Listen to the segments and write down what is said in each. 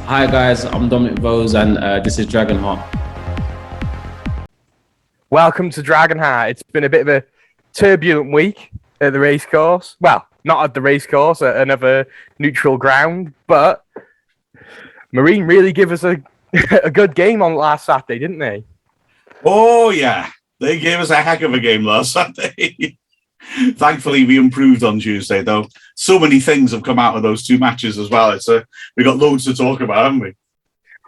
Hi guys, I'm Dominic Vose and this is Dragonheart. Welcome to Dragonheart. It's been a bit of a turbulent week at the racecourse. Well, not at the racecourse, at another neutral ground, but Marine really gave us a good game on last Saturday, didn't they? Oh, yeah. They gave us a heck of a game last Saturday. Thankfully, we improved on Tuesday, though. So many things have come out of those two matches as well. We've got loads to talk about, haven't we?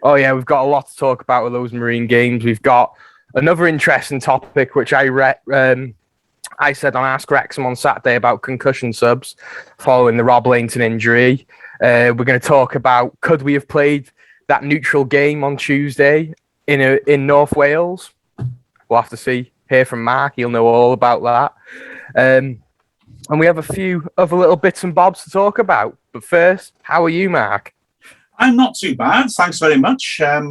Oh, yeah, we've got a lot to talk about with those Marine games. We've got another interesting topic, which I said on Ask Wrexham on Saturday about concussion subs following the Rob Lainton injury. We're going to talk about, could we have played that neutral game on Tuesday in North Wales? We'll have to hear from Mark. He'll know all about that. And we have a few other little bits and bobs to talk about. But first, how are you, Mark? I'm not too bad. Thanks very much. I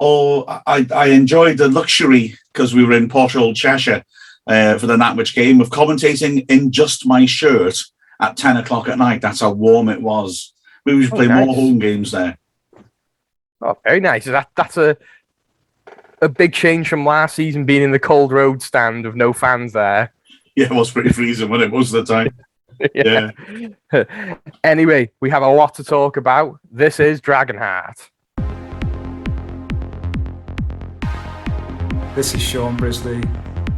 enjoyed the luxury, because we were in posh old Cheshire for the Natwich game, of commentating in just my shirt at 10 o'clock at night. That's how warm it was. We should play more home games there. Oh, very nice. That's a big change from last season being in the cold road stand with no fans there. Yeah, it was pretty freezing when it most of the time. Yeah. Anyway, we have a lot to talk about. This is Dragonheart. This is Sean Brisley.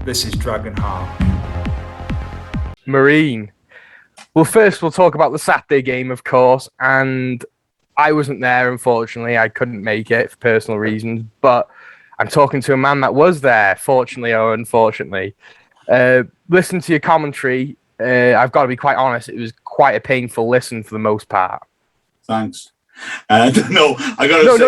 This is Dragonheart. Marine. Well, first we'll talk about the Saturday game, of course, and I wasn't there, unfortunately. I couldn't make it for personal reasons, but I'm talking to a man that was there, fortunately or unfortunately. Listen to your commentary. I've got to be quite honest, it was quite a painful listen for the most part. Thanks. No, I got to say,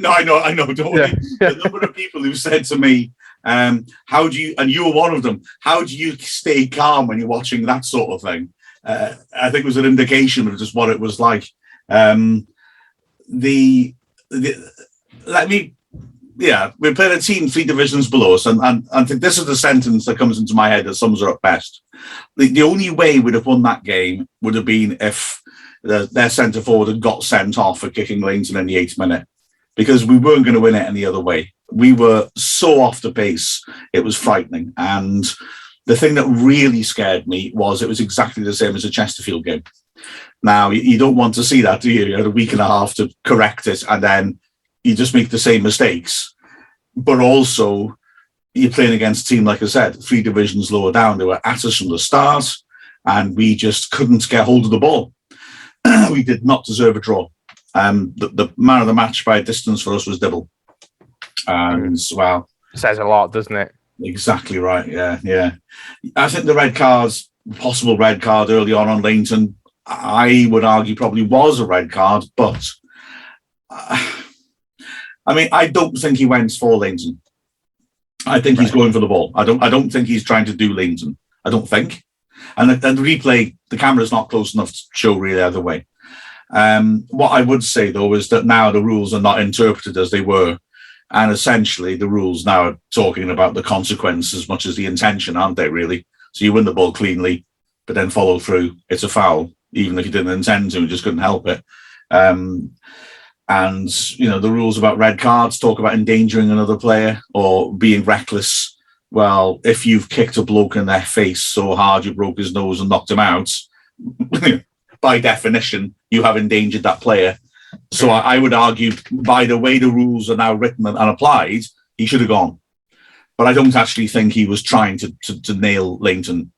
I know. Don't worry. The number of people who said to me, "How do you?" and you were one of them. How do you stay calm when you're watching that sort of thing? I think it was an indication of just what it was like. We played a team 3 divisions below us, and I think this is the sentence that comes into my head that sums it up best. The only way we'd have won that game would have been if their centre forward had got sent off for kicking Lainton in the 8th minute, because we weren't going to win it any other way. We were so off the pace, it was frightening. And the thing that really scared me was it was exactly the same as the Chesterfield game. Now, you don't want to see that, do you? You had a week and a half to correct it, and then you just make the same mistakes. But also, you're playing against a team, like I said, 3 divisions lower down. They were at us from the start, and we just couldn't get hold of the ball. We did not deserve a draw. The man of the match by a distance for us was Dibble. And, well... Says a lot, doesn't it? Exactly right, yeah. I think the possible red card early on Lainton, I would argue probably was a red card, but... I don't think he went for Lainton. I think he's going for the ball. I don't think he's trying to do Lainton. I don't think. And the replay, the camera's not close enough to show really either way. What I would say, though, is that now the rules are not interpreted as they were. And essentially, the rules now are talking about the consequence as much as the intention, aren't they, really? So you win the ball cleanly, but then follow through. It's a foul, even if you didn't intend to, you just couldn't help it. And, the rules about red cards talk about endangering another player or being reckless. Well, if you've kicked a bloke in their face so hard you broke his nose and knocked him out, by definition, you have endangered that player. So I would argue, by the way the rules are now written and applied, he should have gone. But I don't actually think he was trying to nail Lainton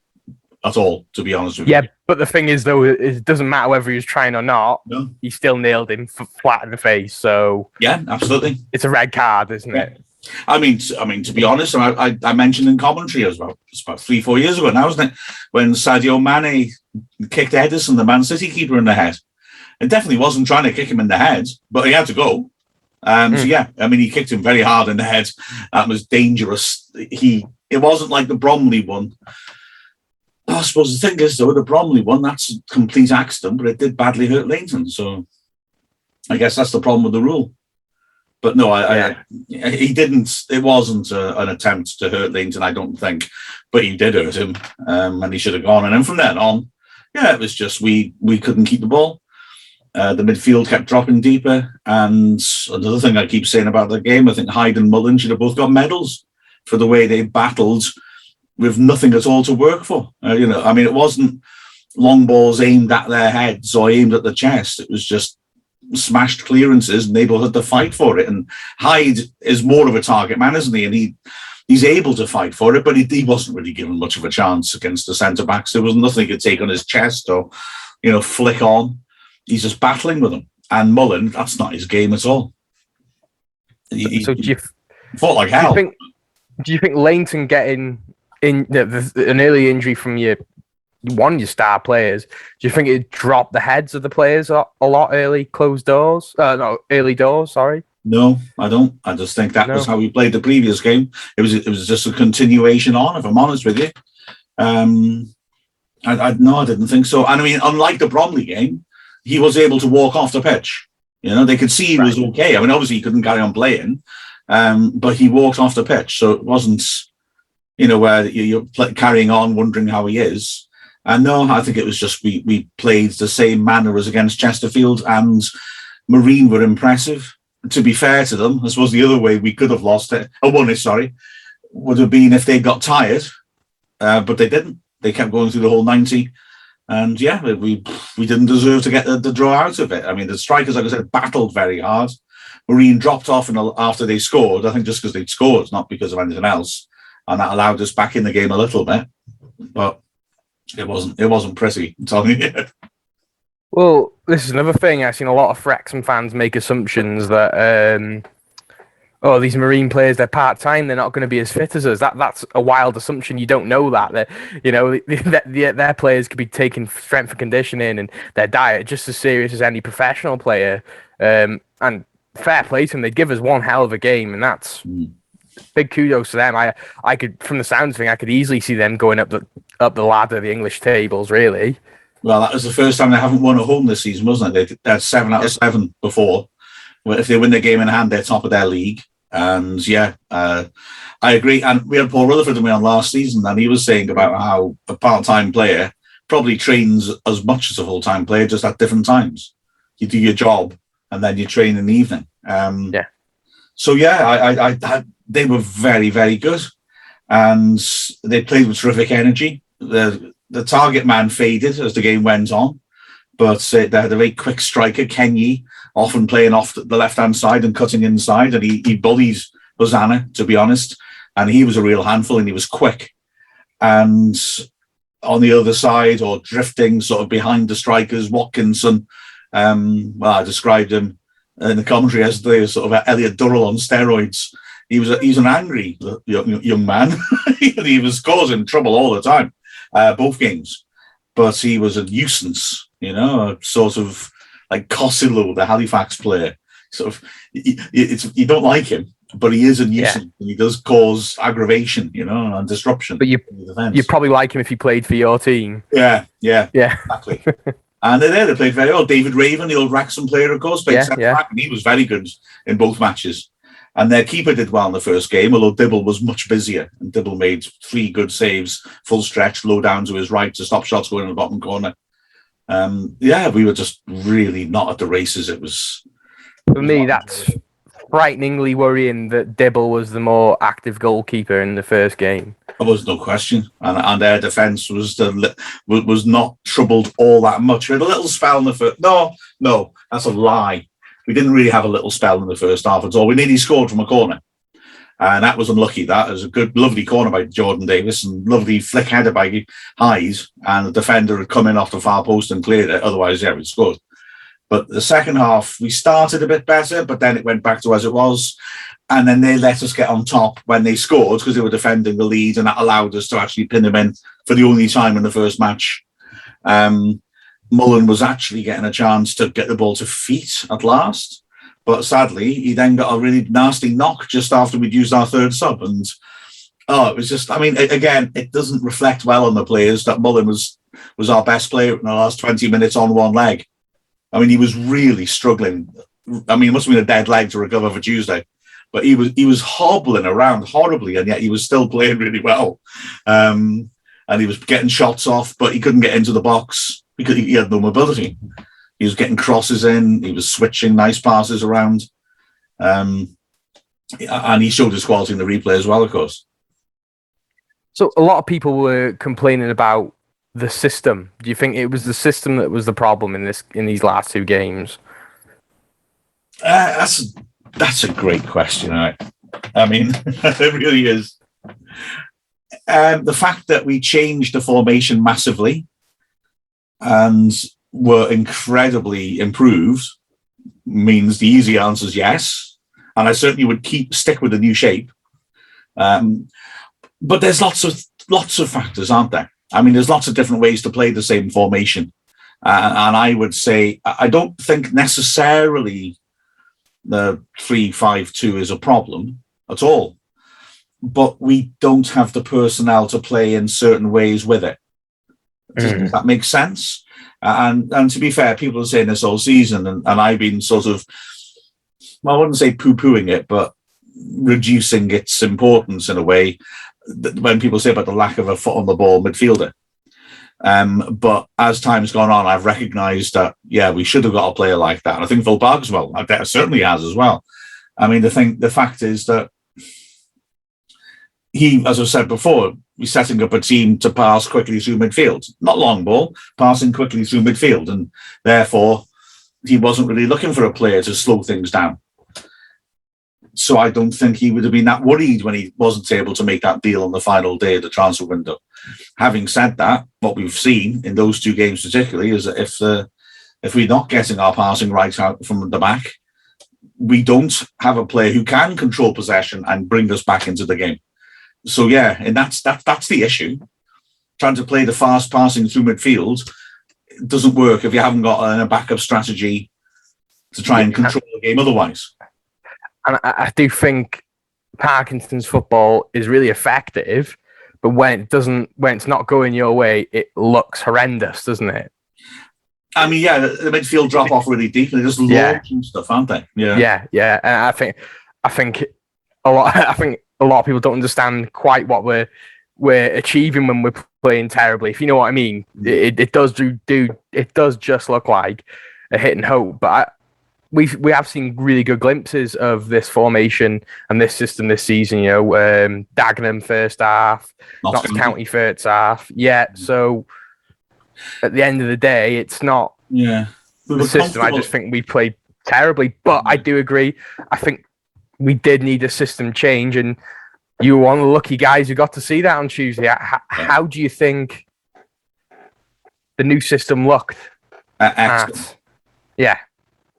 at all, to be honest with you. Yeah, but the thing is, though, it doesn't matter whether he was trying or not. No. He still nailed him flat in the face. So yeah, absolutely, it's a red card, isn't it? I mean, to be honest, I mentioned in commentary as well. It's about 3-4 years ago now, isn't it? When Sadio Mane kicked Edison, the Man City keeper, in the head. It definitely wasn't trying to kick him in the head, but he had to go. So yeah, he kicked him very hard in the head. That was dangerous. It wasn't like the Bromley one. I suppose the thing is, though, the Bromley one, that's a complete accident, but it did badly hurt Lainton. So I guess that's the problem with the rule. But no, he didn't. It wasn't an attempt to hurt Lainton, I don't think. But he did hurt him, and he should have gone. And then from then on, yeah, it was just we couldn't keep the ball. The midfield kept dropping deeper. And another thing I keep saying about the game, I think Hyde and Mullen should have both got medals for the way they battled with nothing at all to work for. It wasn't long balls aimed at their heads or aimed at the chest. It was just smashed clearances, and they both had to fight for it. And Hyde is more of a target man, isn't he? And he's able to fight for it, but he wasn't really given much of a chance against the centre-backs. There was nothing he could take on his chest or, flick on. He's just battling with them. And Mullen, that's not his game at all. He fought like hell. Do you think Lainton getting in an early injury from your star players, do you think it dropped the heads of the players a lot early early doors, sorry? No, I don't. I just think that was how we played the previous game. It was just a continuation on, if I'm honest with you. I didn't think so. And I mean, unlike the Bromley game, he was able to walk off the pitch. They could see he was okay. I mean, obviously he couldn't carry on playing, but he walked off the pitch. So it wasn't, where you're carrying on wondering how he is. And no, I think it was just we played the same manner as against Chesterfield, and Marine were impressive. To be fair to them, I suppose the other way we could have lost it, would have been if they got tired, but they didn't. They kept going through the whole 90, and we didn't deserve to get the draw out of it. I mean, the strikers, like I said, battled very hard. Marine dropped off after they scored, I think just because they'd scored, not because of anything else, and that allowed us back in the game a little bit, but it wasn't pretty, I'm telling you. Well, this is another thing. I've seen a lot of Wrexham fans make assumptions that, these Marine players, they're part-time, they're not going to be as fit as us. That's a wild assumption. You don't know that. Their players could be taking strength and conditioning and their diet just as serious as any professional player. And fair play to them. They'd give us one hell of a game, and that's big kudos to them. I could, from the sounds of it, I could easily see them going up the ladder of the English tables, really. Well, that was the first time they haven't won at home this season, wasn't it? They had 7 out of 7 before. Well, if they win their game in hand, they're top of their league. And I agree. And we had Paul Rutherford on last season, and he was saying about how a part-time player probably trains as much as a full-time player, just at different times. You do your job, and then you train in the evening. So they were very, very good, and they played with terrific energy. The target man faded as the game went on, but they had a very quick striker, Kenyi, often playing off the left-hand side and cutting inside, and he bullied Hosanna, to be honest, and he was a real handful, and he was quick. And on the other side, or drifting sort of behind the strikers, Watkinson, I described him in the commentary as the sort of Elliot Durrell on steroids. He's an angry young man. He was causing trouble all the time. Both games, but he was a nuisance, a sort of like Costello, the Halifax player. Sort of, you don't like him, but he is a nuisance, and he does cause aggravation, and disruption. But you probably like him if he played for your team. Yeah, exactly. And they played very well. David Raven, the old Wrexham player, of course, played centre back, and he was very good in both matches. And their keeper did well in the first game, although Dibble was much busier. And Dibble made 3 good saves, full stretch, low down to his right to stop shots going in the bottom corner. We were just really not at the races. For me, that's frighteningly worrying that Dibble was the more active goalkeeper in the first game. There was no question. And their defence was not troubled all that much. We had a little spell in the first... No, that's a lie. We didn't really have a little spell in the first half at all. We nearly scored from a corner. And that was unlucky. That was a good, lovely corner by Jordan Davis and lovely flick header by Hyde. And the defender had come in off the far post and cleared it. Otherwise, we'd scored. But the second half, we started a bit better, but then it went back to as it was. And then they let us get on top when they scored because they were defending the lead, and that allowed us to actually pin them in for the only time in the first match. Mullen was actually getting a chance to get the ball to feet at last, but sadly he then got a really nasty knock just after we'd used our third sub, and it was just, again, it doesn't reflect well on the players that Mullen was our best player in the last 20 minutes on one leg. He was really struggling. It must have been a dead leg to recover for Tuesday, but he was hobbling around horribly, and yet he was still playing really well, and he was getting shots off, but he couldn't get into the box because he had no mobility. He was getting crosses in. He was switching nice passes around. And he showed his quality in the replay as well, of course. So a lot of people were complaining about the system. Do you think it was the system that was the problem in these last two games? That's a great question. Right? I mean, it really is. The fact that we changed the formation massively and were incredibly improved means the easy answer is yes. And I certainly would stick with the new shape. But there's lots of factors, aren't there? I mean, there's lots of different ways to play the same formation. And I would say, I don't think necessarily the 3-5-2 is a problem at all. But we don't have the personnel to play in certain ways with it. Does that make sense? And to be fair, people are saying this all season, and I've been sort of, well, I wouldn't say poo-pooing it, but reducing its importance in a way when people say about the lack of a foot on the ball midfielder. But as time's gone on, I've recognised that, yeah, we should have got a player like that. And I think Phil Bargswell certainly has as well. I mean, the fact is that he, as I said before, he's setting up a team to pass quickly through midfield. Not long ball, passing quickly through midfield. And therefore, he wasn't really looking for a player to slow things down. So I don't think he would have been that worried when he wasn't able to make that deal on the final day of the transfer window. Having said that, what we've seen in those two games particularly is that if we're not getting our passing right out from the back, we don't have a player who can control possession and bring us back into the game. So yeah, and that's the issue. Trying to play the fast passing through midfield doesn't work if you haven't got a backup strategy to try and control the game otherwise. And I do think Parkinson's football is really effective, but when it's not going your way, it looks horrendous, doesn't it? I mean, yeah, the midfield drop off really deep, and they just launch and stuff, aren't they? Yeah. And I think a lot of people don't understand quite what we're achieving when we're playing terribly. If you know what I mean, it does just look like a hit and hope, but we have seen really good glimpses of this formation and this system this season. You know, Dagenham first half, Notts County first half. Yeah, so at the end of the day, it's not the system. I just think we played terribly. But I do agree. I think we did need a system change, and you were one of the lucky guys who got to see that on Tuesday. How do you think the new system looked? Excellent. Yeah.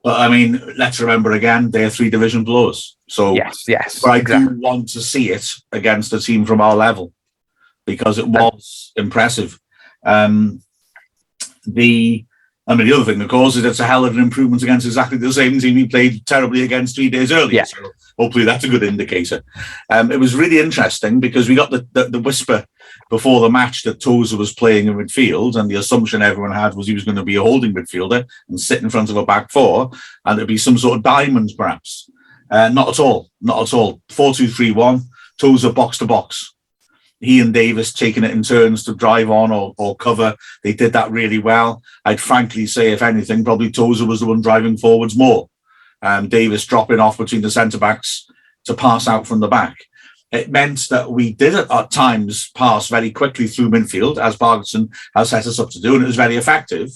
But I mean, let's remember again, they're 3 division below us. So yes, but I do want to see it against a team from our level because it was impressive. The other thing, of course, is it's a hell of an improvement against exactly the same team we played terribly against 3 days earlier. Yeah. So hopefully that's a good indicator. It was really interesting because we got the whisper before the match that Tozer was playing in midfield, and the assumption everyone had was he was going to be a holding midfielder and sit in front of a back four, and it'd be some sort of diamond, perhaps. Not at all. 4-2-3-1, Tozer box to box. He and Davis taking it in turns to drive on or cover. They did that really well. I'd frankly say, if anything, probably Tozer was the one driving forwards more. Davis dropping off between the centre-backs to pass out from the back. It meant that we did at times pass very quickly through midfield, as Parkinson has set us up to do, and it was very effective.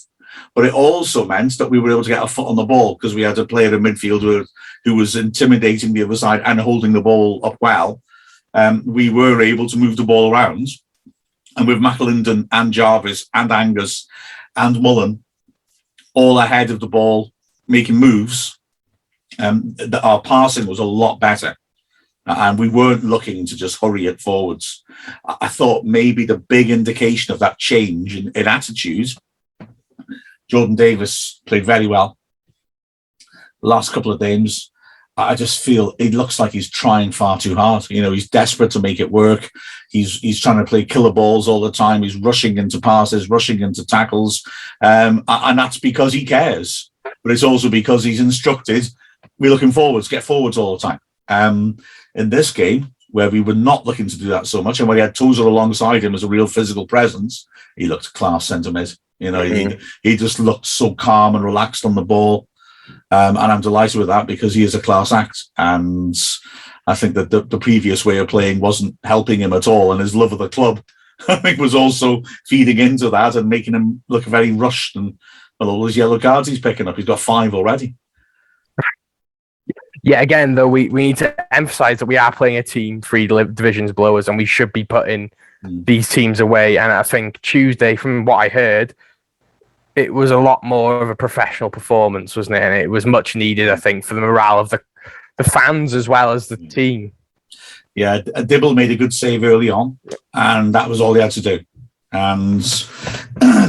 But it also meant that we were able to get a foot on the ball because we had a player in midfield who was intimidating the other side and holding the ball up well. We were able to move the ball around. And with McAlinden and Jarvis and Angus and Mullen all ahead of the ball, making moves, our passing was a lot better. And we weren't looking to just hurry it forwards. I thought maybe the big indication of that change in attitude, Jordan Davis played very well. The last couple of games, I just feel it looks like he's trying far too hard. You know, he's desperate to make it work. He's trying to play killer balls all the time. He's rushing into passes, rushing into tackles. And that's because he cares. But it's also because he's instructed, we're looking forwards, get forwards all the time. In this game, where we were not looking to do that so much, and when he had Tozer alongside him as a real physical presence, he looked class centre mid. You know, he just looked so calm and relaxed on the ball. And I'm delighted with that because he is a class act. And I think that the previous way of playing wasn't helping him at all. And his love of the club, I think, was also feeding into that and making him look very rushed. And all those yellow cards he's picking up, he's got 5 already. Yeah, again, though, we need to emphasise that we are playing a team 3 divisions below us, and we should be putting these teams away. And I think Tuesday, from what I heard, it was a lot more of a professional performance, wasn't it? And it was much needed, I think, for the morale of the fans as well as the team. Yeah, Dibble made a good save early on, and that was all he had to do. And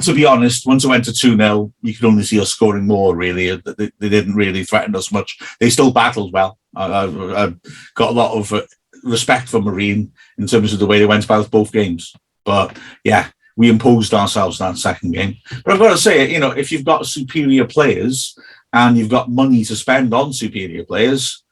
to be honest, once it went to 2-0, you could only see us scoring more, really. They didn't really threaten us much. They still battled well. I got a lot of respect for Marine in terms of the way they went about both games. But yeah, we imposed ourselves that second game. But I've got to say, you know, if you've got superior players and you've got money to spend on superior players,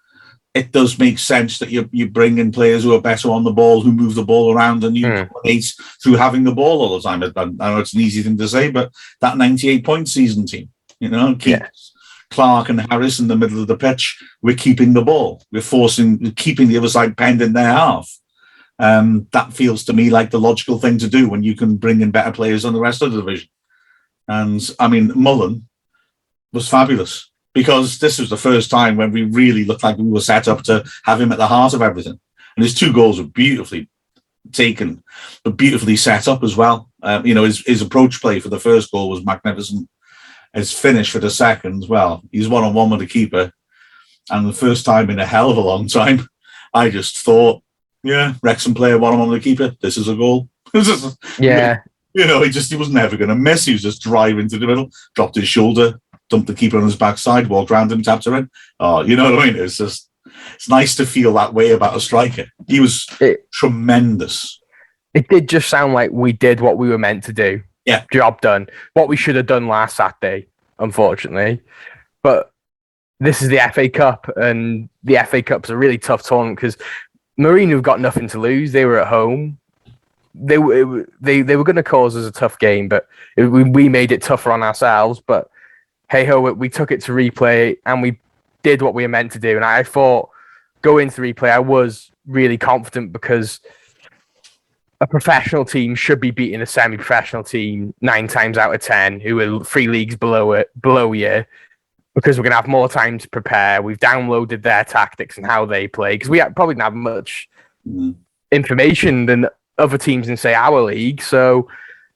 it does make sense that you bring in players who are better on the ball, who move the ball around, and you dominate through having the ball all the time. I know it's an easy thing to say, but that 98-point season team, you know, keeps Clark and Harris in the middle of the pitch. We're keeping the ball. We're keeping the other side penned in their half. That feels to me like the logical thing to do when you can bring in better players than the rest of the division. And I mean, Mullen was fabulous, because this was the first time when we really looked like we were set up to have him at the heart of everything. And his 2 goals were beautifully taken, but beautifully set up as well. You know, his approach play for the first goal was magnificent. His finish for the second, well, he's one-on-one with the keeper. And the first time in a hell of a long time, I just thought, yeah, Wrexham player one-on-one with the keeper, this is a goal. Yeah. You know, he was never going to miss. He was just driving to the middle, dropped his shoulder, dumped the keeper on his backside, walked around him, tapped her in. Oh, you know what I mean? It's nice to feel that way about a striker. He was tremendous. It did just sound like we did what we were meant to do. Yeah. Job done. What we should have done last Saturday, unfortunately. But this is the FA Cup, and the FA Cup's a really tough tournament because Marine have got nothing to lose. They were at home. They were going to cause us a tough game, but we made it tougher on ourselves. But hey ho, we took it to replay and we did what we were meant to do. And I thought going to replay, I was really confident because a professional team should be beating a semi-professional team 9 times out of 10 who are 3 leagues below you, because we're going to have more time to prepare. We've downloaded their tactics and how they play, because we probably didn't have much information than other teams in, say, our league. So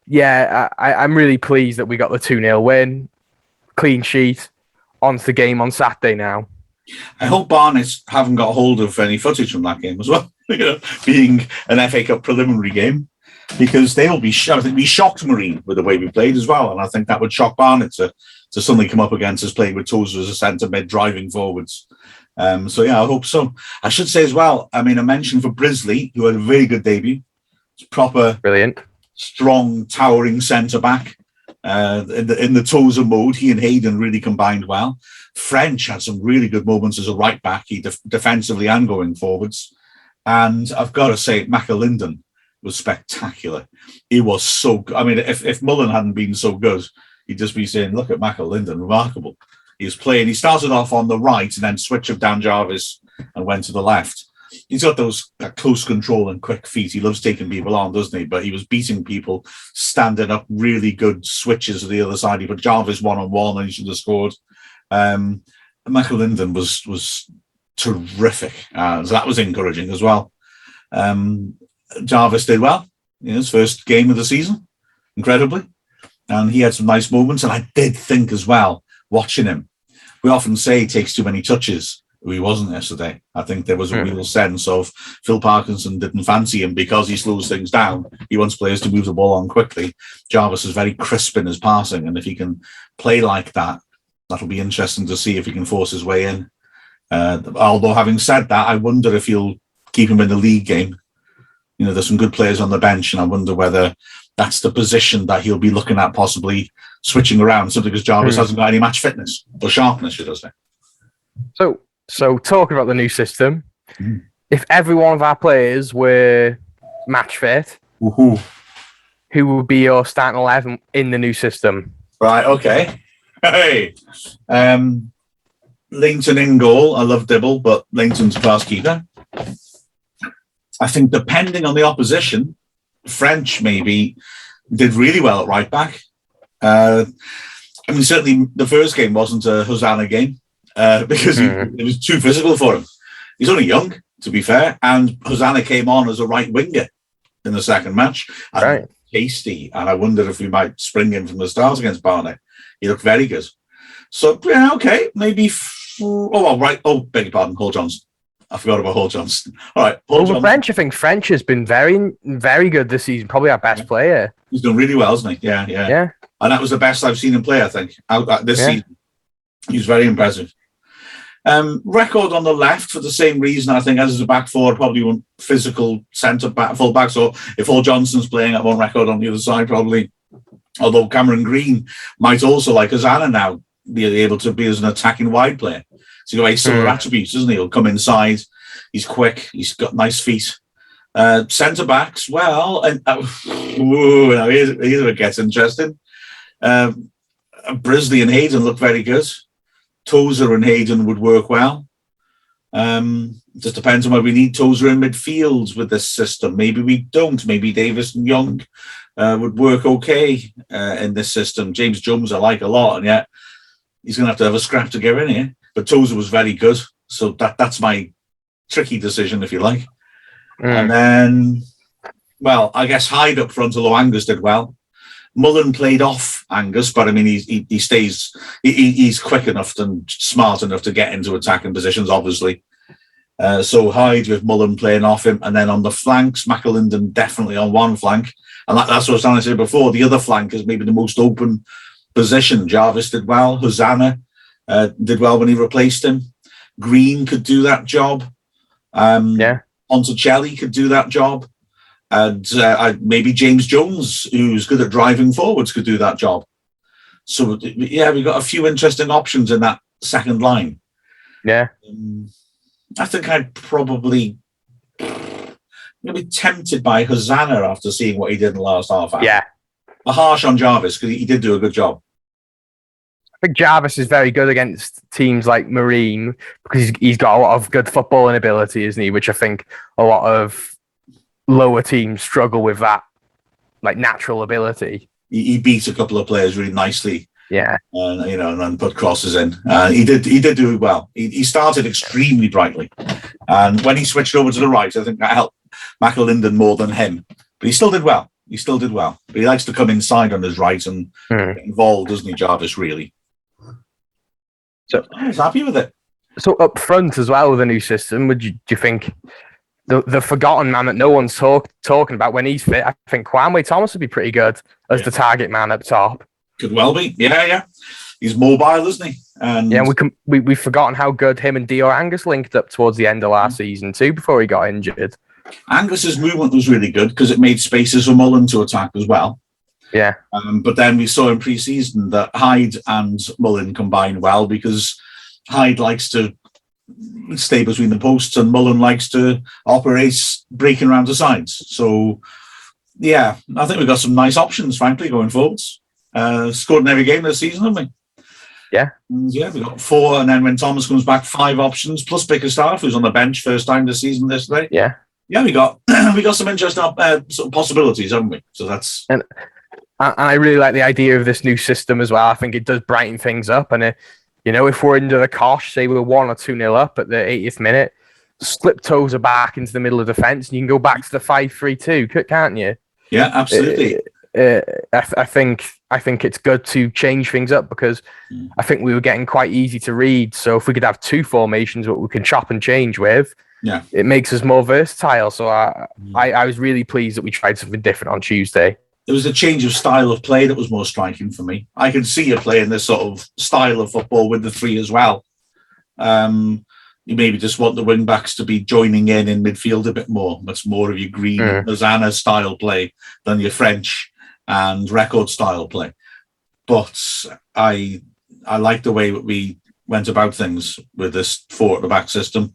yeah, I'm really pleased that we got the 2-0 win. Clean sheet, onto the game on Saturday now. I hope Barnet haven't got hold of any footage from that game as well, you know, being an FA Cup preliminary game, because they will be I think we shocked Marine with the way we played as well, and I think that would shock Barnet to suddenly come up against us playing with Tozer as a centre mid, driving forwards. So yeah, I hope so. I should say as well, I mean, a mention for Brisley, who had a very good debut. It's proper, brilliant, strong, towering centre back. In the Tozer mode, he and Hayden really combined well. French had some really good moments as a right back, he defensively and going forwards. And I've got to say, McAlinden was spectacular. He was so good. I mean, if Mullen hadn't been so good, he'd just be saying, look at McAlinden, remarkable. He was playing, he started off on the right and then switched of Dan Jarvis and went to the left. He's got that close control and quick feet. He loves taking people on, doesn't he? But he was beating people, standing up really good switches to the other side. He put Jarvis one-on-one and he should have scored. McAlinden was terrific. So that was encouraging as well. Jarvis did well. His first game of the season, incredibly. And he had some nice moments. And I did think as well, watching him, we often say he takes too many touches. He wasn't yesterday. I think there was a real sense of Phil Parkinson didn't fancy him because he slows things down. He wants players to move the ball on quickly. Jarvis is very crisp in his passing, and if he can play like that, that'll be interesting to see if he can force his way in. Although having said that, I wonder if he'll keep him in the league game. You know, there's some good players on the bench, and I wonder whether that's the position that he'll be looking at possibly switching around, simply because Jarvis hasn't got any match fitness or sharpness, should I say. So talking about the new system, if every one of our players were match fit, who who would be your starting 11 in the new system? Right, okay. Hey, Leighton in goal. I love Dibble, but Leighton's a class keeper. I think depending on the opposition, French maybe did really well at right back. I mean, certainly the first game wasn't a Hosanna game because it was too physical for him. He's only young, to be fair, and Hosanna came on as a right winger in the second match. And tasty, and I wondered if we might spring him from the start against Barnet. He looked very good. So, yeah, okay, maybe... beg your pardon, Hall Johnson. I forgot about Hall Johnson. All right, Over French, I think French has been very, very good this season. Probably our best player. He's done really well, hasn't he? Yeah. And that was the best I've seen him play, I think, this season. He's very impressive. Record on the left for the same reason, I think, as a back forward, probably want physical centre back, full back. So if Hall Johnson's playing, I want Record on the other side, probably. Although Cameron Green might also, like Hosanna now, be able to be as an attacking wide player. So you've got similar attributes, isn't he? He'll come inside. He's quick. He's got nice feet. Centre backs, well, here's where it gets interesting. Brisley and Hayden look very good. Tozer and Hayden would work well. Just depends on whether we need Tozer in midfield with this system. Maybe we don't. Maybe Davis and Young would work okay in this system. James Jones I like a lot, and yet he's going to have a scrap to get in here. But Tozer was very good. So that's my tricky decision, if you like. And then, well, I guess Hyde up front, although Angus did well. Mullen played off Angus, but I mean, he stays, he's quick enough and smart enough to get into attacking positions, obviously. So Hyde with Mullen playing off him. And then on the flanks, McAlinden definitely on one flank. And that's what I was trying to say before. The other flank is maybe the most open position. Jarvis did well. Hosanna did well when he replaced him. Green could do that job. Onticelli could do that job. And maybe James Jones, who's good at driving forwards, could do that job. So, yeah, we've got a few interesting options in that second line. Yeah. I think I'd probably be tempted by Hosanna after seeing what he did in the last half hour. Yeah. A harsh on Jarvis, because he did do a good job. I think Jarvis is very good against teams like Marine because he's got a lot of good footballing ability, isn't he? Which I think a lot of lower teams struggle with that, like natural ability. He beat a couple of players really nicely. Yeah, and then put crosses in. He did do well. He started extremely brightly, and when he switched over to the right, I think that helped McAlinden more than him. But he still did well. But he likes to come inside on his right and get involved, doesn't he, Jarvis? Really. So I was happy with it. So up front as well with the new system, do you think the forgotten man that no one's talking about when he's fit? I think Kwame Thomas would be pretty good as the target man up top. Could well be. Yeah. He's mobile, isn't he? And we've forgotten how good him and Dior Angus linked up towards the end of last season too, before he got injured. Angus's movement was really good because it made spaces for Mullen to attack as well. Yeah. But then we saw in pre-season that Hyde and Mullen combine well because Hyde likes to stay between the posts and Mullen likes to operate breaking around the sides. So, yeah, I think we've got some nice options, frankly, going forwards. Scored in every game this season, haven't we? Yeah. Yeah, we've got 4, and then when Thomas comes back, 5 options, plus Bickerstaff, who's on the bench first time this season yesterday. Yeah. Yeah, we got some interesting sort of possibilities, haven't we? So that's... And I really like the idea of this new system as well. I think it does brighten things up. And, if we're into the cosh, say we're 1 or 2-0 up at the 80th minute, slip Tozer back into the middle of defence and you can go back to the 5-3-2, can't you? Yeah, absolutely. I think it's good to change things up because I think we were getting quite easy to read. So if we could have 2 formations what we can chop and change with, it makes us more versatile. So I was really pleased that we tried something different on Tuesday. There was a change of style of play that was more striking for me. I could see you playing this sort of style of football with the 3 as well. You maybe just want the wing backs to be joining in midfield a bit more. That's more of your Green, Hosanna style play than your French and Record style play. But I like the way we went about things with this 4 at the back system.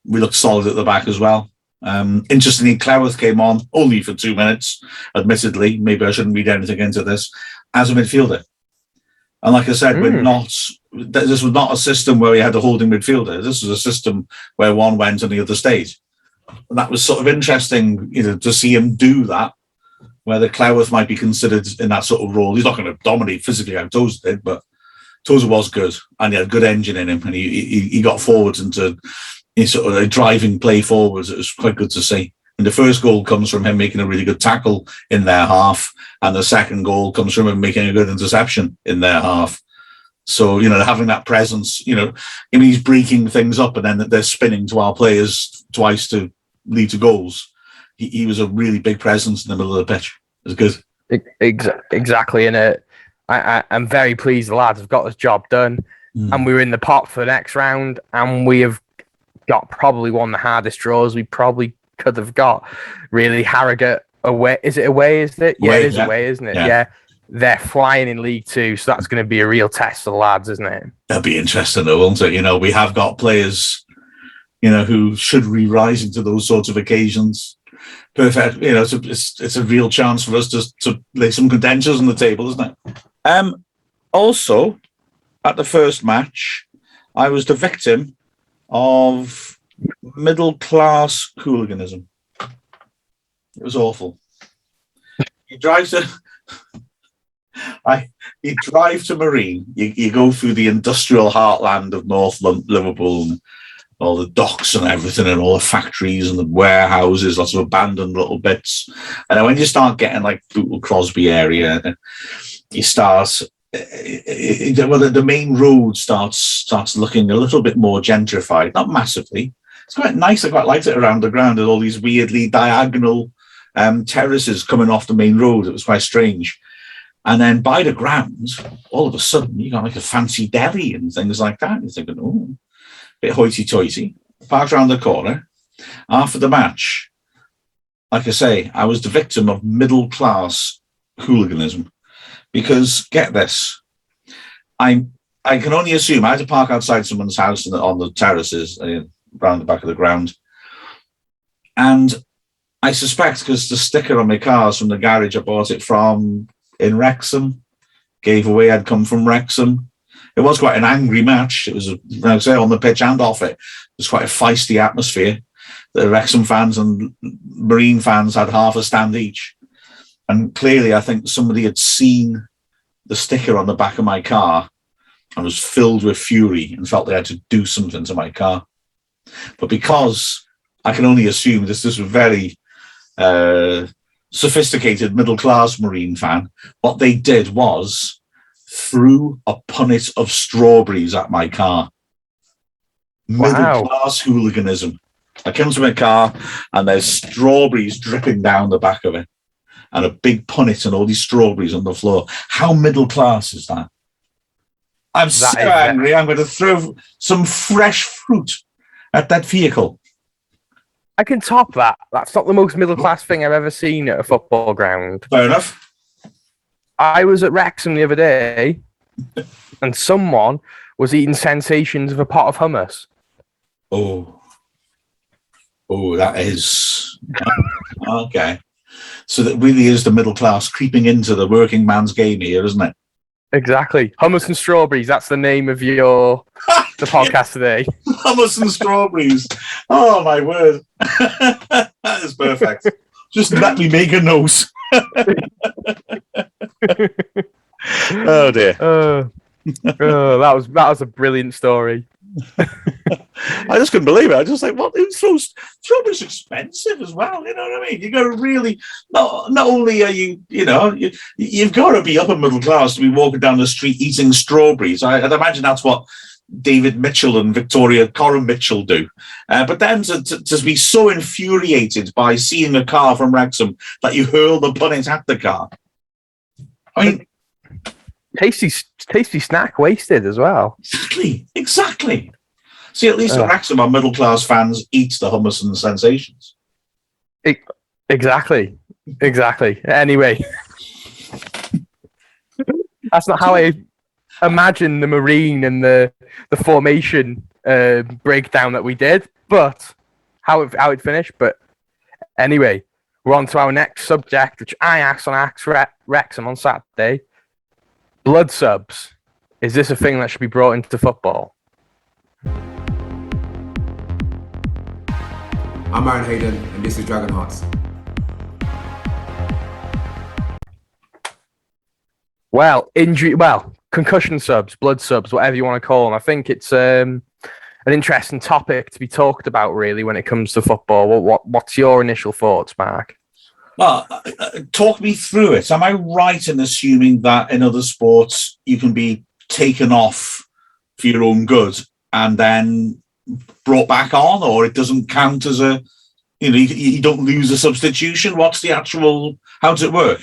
We looked solid at the back as well. Interestingly, Cleworth came on only for 2 minutes, admittedly. Maybe I shouldn't read anything into this, as a midfielder. And like I said, this was not a system where we had a holding midfielder. This was a system where one went and the other stayed. And that was sort of interesting, to see him do that, whether Cleworth might be considered in that sort of role. He's not going to dominate physically how Tozer did, but Tozer was good, and he had a good engine in him, and he got forwards into sort of a driving play forwards. It was quite good to see. And the first goal comes from him making a really good tackle in their half, and the second goal comes from him making a good interception in their half. So, having that presence, he's breaking things up, and then they're spinning to our players twice to lead to goals. He was a really big presence in the middle of the pitch. It was good. Exactly. And I'm very pleased the lads have got this job done. And we were in the pot for the next round, and we have got probably one of the hardest draws we probably could have got. Really, Harrogate away. Is it away, isn't it? Yeah, it is away, isn't it? Yeah. They're flying in League Two, so that's going to be a real test for the lads, isn't it? That'll be interesting, though, won't it? We have got players, who should be rising to those sorts of occasions. Perfect. It's a real chance for us to lay some contenders on the table, isn't it? Also, at the first match, I was the victim of middle-class hooliganism. It was awful. You drive to Marine. You go through the industrial heartland of North Liverpool, and all the docks and everything, and all the factories and the warehouses, lots of abandoned little bits. And then when you start getting like Bootle Crosby area, you start. The main road starts looking a little bit more gentrified, not massively. It's quite nice. I quite liked it around the ground, and all these weirdly diagonal terraces coming off the main road. It was quite strange. And then by the grounds, all of a sudden, you got like a fancy deli and things like that. You're thinking, oh, bit hoity-toity. Parked around the corner. After the match, like I say, I was the victim of middle-class hooliganism. Because, get this, I can only assume I had to park outside someone's house on the terraces around the back of the ground. And I suspect, because the sticker on my car is from the garage I bought it from in Wrexham, gave away I'd come from Wrexham. It was quite an angry match. It was, like I say, on the pitch and off it. It was quite a feisty atmosphere. The Wrexham fans and Marine fans had half a stand each. And clearly, I think somebody had seen the sticker on the back of my car and was filled with fury and felt they had to do something to my car. But because I can only assume this was a very sophisticated middle-class Marine fan, what they did was threw a punnet of strawberries at my car. Middle-class hooliganism. I come to my car and there's strawberries dripping down the back of it, and a big punnet and all these strawberries on the floor. How middle class is that? I'm so angry. I'm going to throw some fresh fruit at that vehicle. I can top that. That's not the most middle class thing I've ever seen at a football ground. Fair enough. I was at Wrexham the other day, and someone was eating sensations of a pot of hummus. Oh, that is okay. So that really is the middle class creeping into the working man's game here, isn't it? Exactly. Hummus and strawberries. That's the name of the podcast today. Hummus and strawberries. Oh, my word. That is perfect. Just let me make a note. Oh, dear. That was a brilliant story. I just couldn't believe it. I just like, what? Strawberries expensive as well. You know what I mean? You got to really not only are you've got to be upper middle class to be walking down the street eating strawberries. I'd imagine that's what David Mitchell and Victoria Coram Mitchell do. But then to be so infuriated by seeing a car from Wrexham that you hurl the punnet at the car. I mean, tasty snack wasted as well. Exactly. See, at least at Wrexham, our middle-class fans eat the hummus and sensations. Exactly. Anyway, that's not how I imagine the Marine and the formation breakdown that we did, but how it finished. But Anyway, we're on to our next subject, which I asked Wrexham on Saturday. Blood subs. Is this a thing that should be brought into football? I'm Aaron Hayden, and this is Dragonheart. Concussion subs, blood subs, whatever you want to call them. I think it's an interesting topic to be talked about, really, when it comes to football. What's your initial thoughts, Mark? Well, talk me through it. Am I right in assuming that in other sports you can be taken off for your own good and then brought back on, or it doesn't count as a, you don't lose a substitution? What's the actual, how does it work?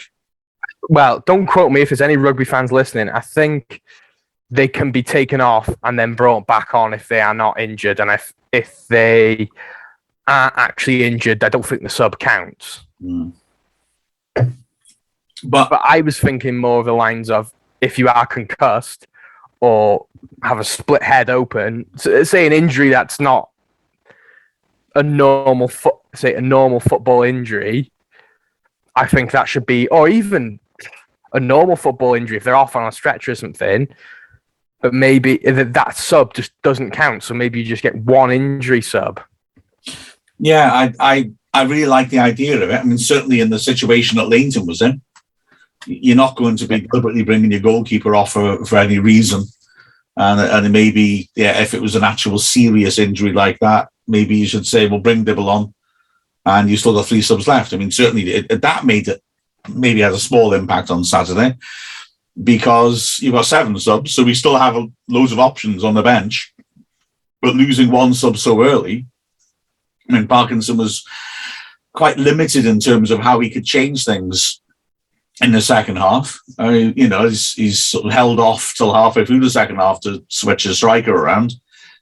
Well, don't quote me if there's any rugby fans listening. I think they can be taken off and then brought back on if they are not injured. And if they are actually injured, I don't think the sub counts. Mm. But I was thinking more of the lines of, if you are concussed or have a split head open, say an injury that's not a normal football injury, I think that should be, or even a normal football injury if they're off on a stretcher or something, but maybe that sub just doesn't count. So maybe you just get one injury sub. Yeah, I really like the idea of it. I mean, certainly in the situation that Leighton was in, you're not going to be deliberately bringing your goalkeeper off for any reason. And maybe, if it was an actual serious injury like that, maybe you should say, well, bring Dibble on, and you still got 3 subs left. I mean, certainly that made it, maybe had a small impact on Saturday, because you've got 7 subs, so we still have loads of options on the bench. But losing 1 sub so early, I mean, Parkinson was quite limited in terms of how he could change things in the second half. He's sort of held off till halfway through the second half to switch his striker around.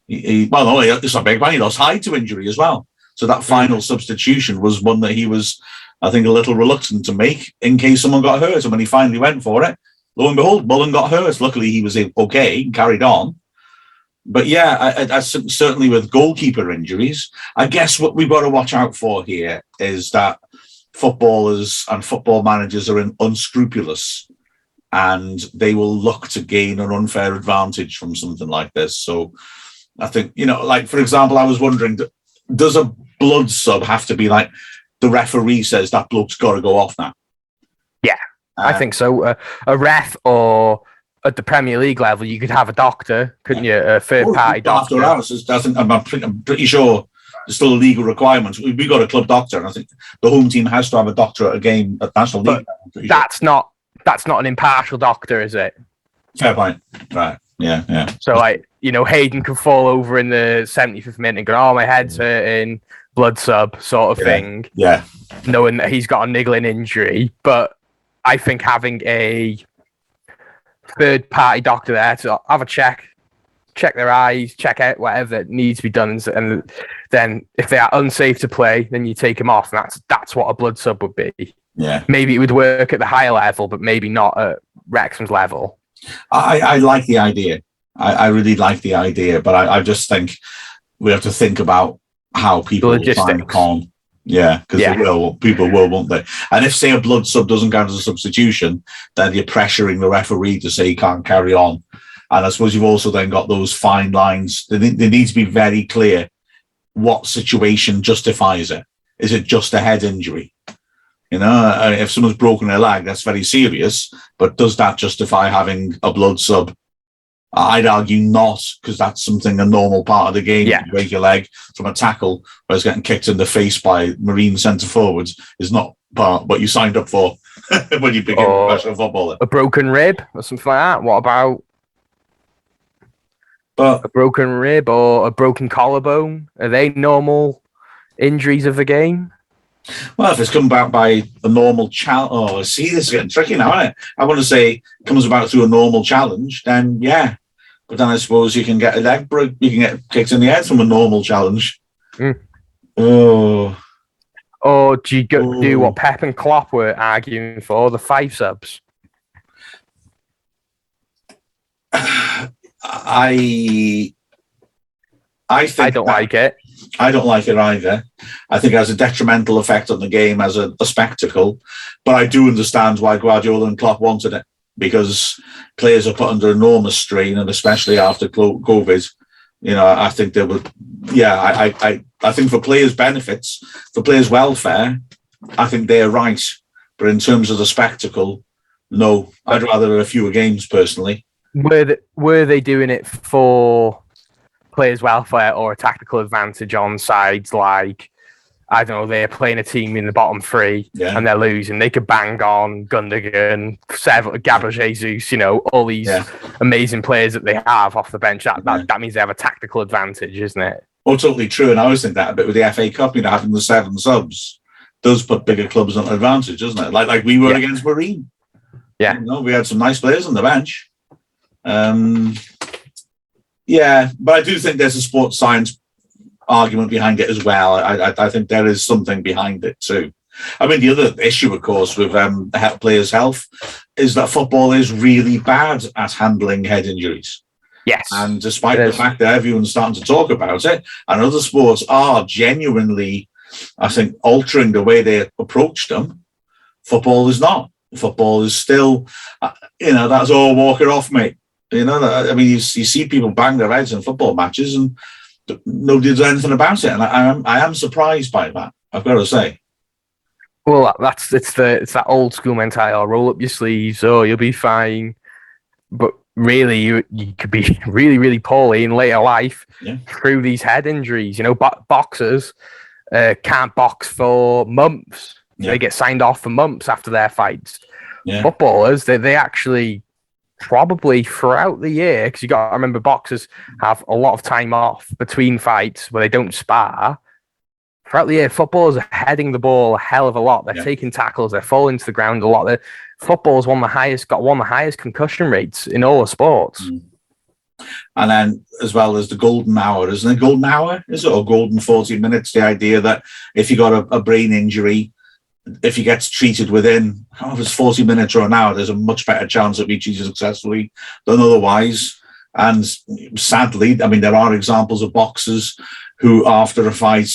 It's a big one. He lost Hyde to injury as well. So that final substitution was one that he was, I think, a little reluctant to make in case someone got hurt. And when he finally went for it, lo and behold, Mullen got hurt. Luckily, he was okay and carried on. But yeah, I certainly with goalkeeper injuries, I guess what we've got to watch out for here is that footballers and football managers are unscrupulous, and they will look to gain an unfair advantage from something like this. So I think, like, for example, I was wondering, does a blood sub have to be like the referee says that bloke's got to go off now? Yeah, I think so. A ref, or at the Premier League level, you could have a doctor, couldn't you? A third-party doctor. I'm pretty sure there's still a legal requirement. We've got a club doctor, and I think the home team has to have a doctor at a game at National League. That's not an impartial doctor, is it? Fair point. Right. Yeah. So, Hayden could fall over in the 75th minute and go, "Oh, my head's hurting," blood sub sort of thing. Yeah. Knowing that he's got a niggling injury. But I think having a third-party doctor there to have a check their eyes, check out whatever needs to be done, and then if they are unsafe to play, then you take them off, and that's what a blood sub would be. Yeah. Maybe it would work at the higher level, but maybe not at Wrexham's level. I like the idea. I really like the idea, but I just think we have to think about how people will find con. Yeah, because people will, won't they? And if, say, a blood sub doesn't count as a substitution, then you're pressuring the referee to say he can't carry on. And I suppose you've also then got those fine lines. They need to be very clear what situation justifies it. Is it just a head injury? If someone's broken their leg, that's very serious. But does that justify having a blood sub? I'd argue not, because that's a normal part of the game. Yeah. You break your leg from a tackle, whereas getting kicked in the face by marine centre forwards is not part what you signed up for when you became a professional footballer. A broken rib or something like that. What about a broken rib or a broken collarbone? Are they normal injuries of the game? Well, if it's come about by a normal challenge, this is getting tricky now, isn't it? I want to say comes about through a normal challenge, then yeah. But then I suppose you can get a leg break, you can get kicked in the head from a normal challenge. Mm. Oh. Or do you do what Pep and Klopp were arguing for, the 5 subs? I think I don't like it. I don't like it either. I think it has a detrimental effect on the game as a spectacle. But I do understand why Guardiola and Klopp wanted it, because players are put under enormous strain, and especially after COVID, I think they would. Yeah, I think for players' benefits, for players' welfare, I think they're right. But in terms of the spectacle, no. I'd rather have fewer games personally. Were they doing it for players' welfare or a tactical advantage on sides like, I don't know, they're playing a team in the bottom three and they're losing? They could bang on Gundogan, Gabriel Jesus, all these amazing players that they have off the bench. That means they have a tactical advantage, isn't it? Oh, totally true. And I always think that a bit with the FA Cup, having the 7 subs does put bigger clubs on advantage, doesn't it? Like we were against Marine. Yeah. We had some nice players on the bench. But I do think there's a sports science argument behind it as well. I think there is something behind it too. I mean, the other issue, of course, with players' health is that football is really bad at handling head injuries. Yes. And despite the fact that everyone's starting to talk about it, and other sports are genuinely, I think, altering the way they approach them, football is not. Football is still, that's all walk it off, mate. I mean, you see people bang their heads in football matches and nobody does anything about it. And I am surprised by that, I've got to say. Well, it's that old school mentality. I'll roll up your sleeves, you'll be fine. But really, you could be really, really poorly in later life through these head injuries. Boxers can't box for months. They get signed off for months after their fights. Footballers, they actually probably throughout the year, because you got to remember boxers have a lot of time off between fights where they don't spar. Throughout the year, footballers are heading the ball a hell of a lot. They're taking tackles. They're falling to the ground a lot. Football's got one of the highest concussion rates in all the sports. And then, as well as the golden hour, isn't it? Golden hour, is it? Or golden 40 minutes? The idea that if you got a brain injury, if you get treated within, if it's 40 minutes or an hour, there's a much better chance of being treated successfully than otherwise. And sadly, I mean, there are examples of boxers who, after a fight,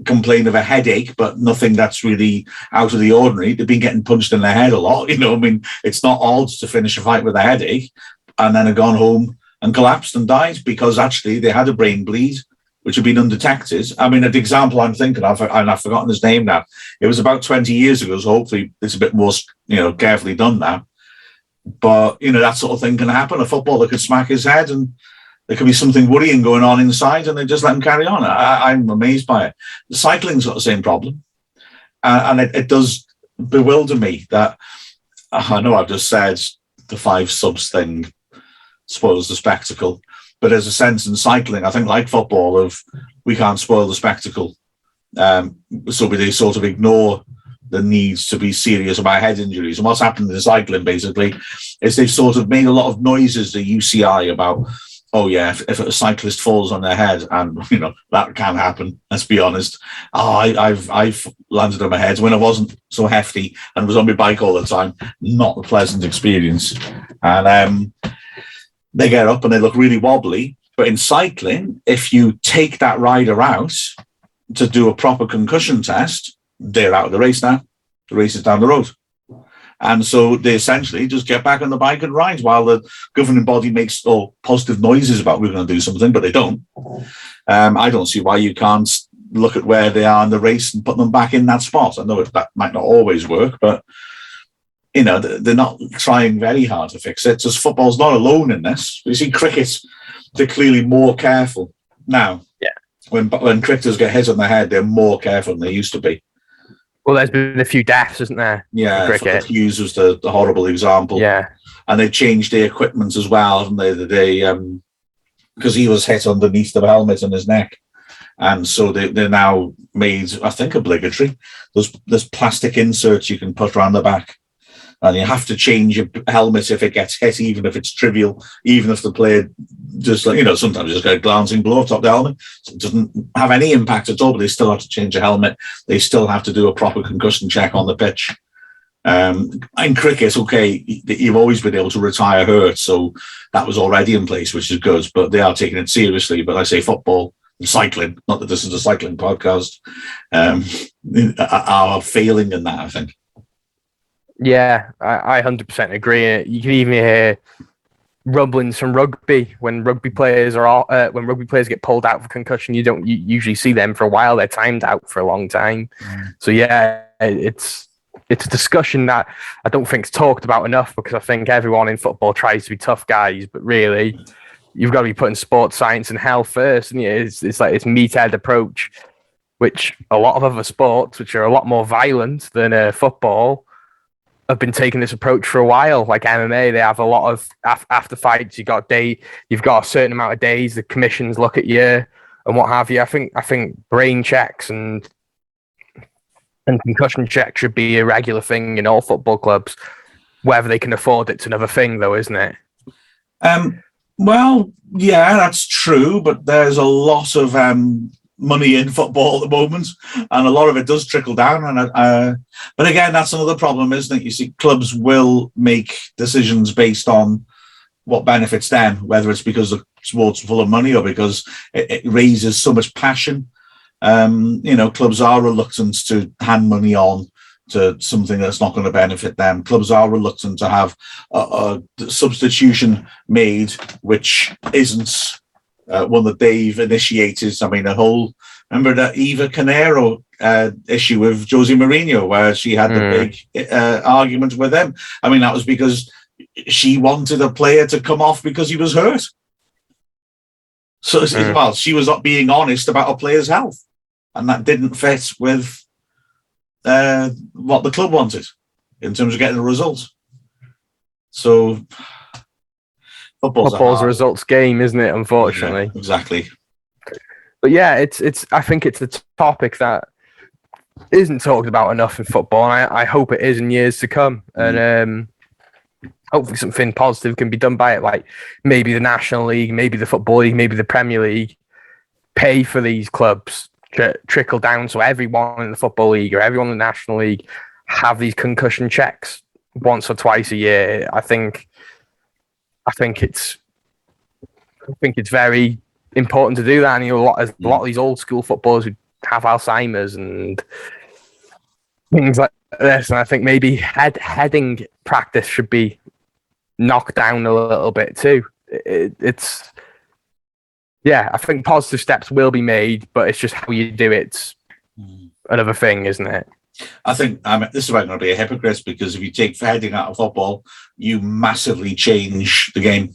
complain of a headache, but nothing that's really out of the ordinary. They've been getting punched in the head a lot. I mean, it's not odd to finish a fight with a headache and then have gone home and collapsed and died because actually they had a brain bleed, which had been undetected. I mean, the example I'm thinking of, and I've forgotten his name now, it was about 20 years ago, so hopefully it's a bit more, carefully done now. But, that sort of thing can happen. A footballer could smack his head and there could be something worrying going on inside and they just let him carry on. I'm amazed by it. The cycling's got the same problem. And it does bewilder me that, I know I've just said the 5 subs thing spoils the spectacle, but there's a sense in cycling, I think, like football, of we can't spoil the spectacle. So they sort of ignore the needs to be serious about head injuries. And what's happened in cycling, basically, is they've sort of made a lot of noises, the UCI, about, oh yeah, if a cyclist falls on their head, and that can happen. Let's be honest. I've landed on my head when I wasn't so hefty and was on my bike all the time. Not a pleasant experience. And they get up and they look really wobbly. But in cycling, if you take that rider out to do a proper concussion test, they're out of the race now. The race is down the road. And so they essentially just get back on the bike and ride while the governing body makes all positive noises about we're going to do something, but they don't. I don't see why you can't look at where they are in the race and put them back in that spot. I know that might not always work, but they're not trying very hard to fix it. Just football's not alone in this. You see cricket, they're clearly more careful now. Yeah. When cricketers get hit on the head, they're more careful than they used to be. Well, there's been a few deaths, isn't there? Yeah, cricket. Hughes was the horrible example. Yeah. And they've changed the equipment as well, haven't they? Because he was hit underneath the helmet in his neck. And so they're now made, I think, obligatory. There's plastic inserts you can put around the back. And you have to change your helmet if it gets hit, even if it's trivial, even if the player just, sometimes just get a glancing blow off top the helmet. So it doesn't have any impact at all, but they still have to change a helmet. They still have to do a proper concussion check on the pitch. In cricket, okay, you've always been able to retire hurt, so that was already in place, which is good, but they are taking it seriously. But I say football, cycling, not that this is a cycling podcast, are failing in that, I think. Yeah, I 100% agree. You can even hear rumblings from rugby when rugby players get pulled out for concussion. You don't usually see them for a while. They're timed out for a long time. So yeah, it's a discussion that I don't think is talked about enough, because I think everyone in football tries to be tough guys, but really you've got to be putting sports science and health first. And it's like this meathead approach, which a lot of other sports, which are a lot more violent than football, have been taking this approach for a while. Like MMA, they have a lot of after fights. You've got a certain amount of days. The commissions look at you and what have you. I think brain checks and concussion checks should be a regular thing in all football clubs. Whether they can afford it's another thing, though, isn't it? Well, yeah, that's true, but there's a lot of money in football at the moment, and a lot of it does trickle down. And but again, that's another problem, isn't it? You see, clubs will make decisions based on what benefits them, whether it's because the sport's full of money or because it raises so much passion. Clubs are reluctant to hand money on to something that's not going to benefit them. Clubs are reluctant to have a substitution made which isn't one that they've initiated. I mean, remember that Eva Canero issue with Jose Mourinho, where she had the big argument with him. I mean, that was because she wanted a player to come off because he was hurt. So, well, she was not being honest about a player's health, and that didn't fit with what the club wanted in terms of getting the results. So, football's a results game, isn't it? Unfortunately, yeah, exactly. But yeah, I think it's a topic that isn't talked about enough in football, and I hope it is in years to come. And hopefully, something positive can be done by it, like maybe the National League, maybe the Football League, maybe the Premier League, pay for these clubs to trickle down, so everyone in the Football League or everyone in the National League have these concussion checks once or twice a year. I think it's very important to do that. And a lot of these old school footballers who have Alzheimer's and things like this, and I think maybe heading practice should be knocked down a little bit too. I think positive steps will be made, but it's just how you do it. Another thing, isn't it? I think this is about going to be a hypocrite, because if you take heading out of football, you massively change the game.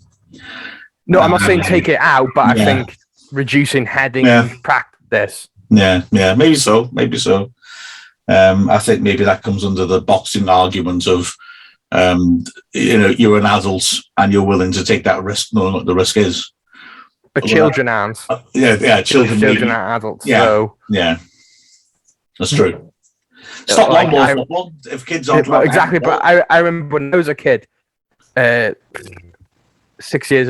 No, I'm not saying take it out, but I think reducing heading practice. Yeah, maybe so. I think maybe that comes under the boxing argument of, you're an adult and you're willing to take that risk, knowing what the risk is. But children aren't. Children are adults. Yeah, so. Yeah, that's true. Stop long ball football if kids aren't. Exactly, but I remember when I was a kid, 6 years,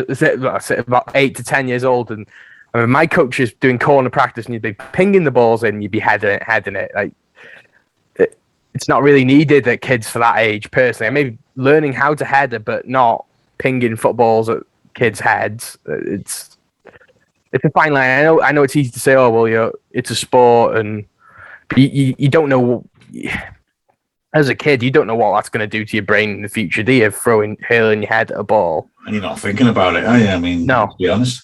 about 8 to 10 years old, and I mean, my coach is doing corner practice, and you'd be pinging the balls in, you'd be heading it. Like, it's not really needed at kids for that age, personally. I may be learning how to head it, but not pinging footballs at kids' heads. It's a fine line. I know it's easy to say, oh well, it's a sport, and you don't know. As a kid, you don't know what that's going to do to your brain in the future, do you? Hurling your head at a ball. And you're not thinking about it, are you? I mean, no. To be honest,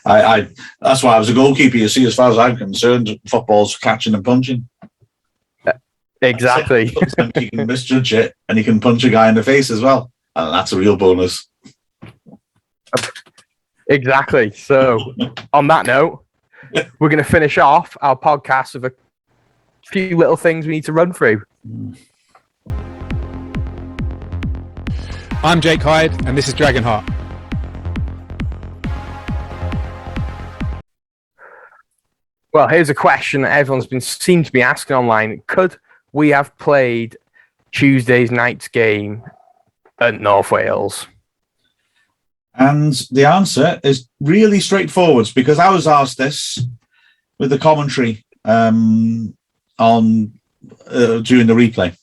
I that's why I was a goalkeeper. You see, as far as I'm concerned, football's catching and punching. Exactly. You can misjudge it, and you can punch a guy in the face as well, and that's a real bonus. Exactly. So, on that note, we're going to finish off our podcast with a few little things we need to run through. I'm Jake Hyde, and this is Dragonheart. Well, here's a question that everyone's seemed to be asking online. Could we have played Tuesday's night's game at North Wales? And the answer is really straightforward, because I was asked this with the commentary during the replay.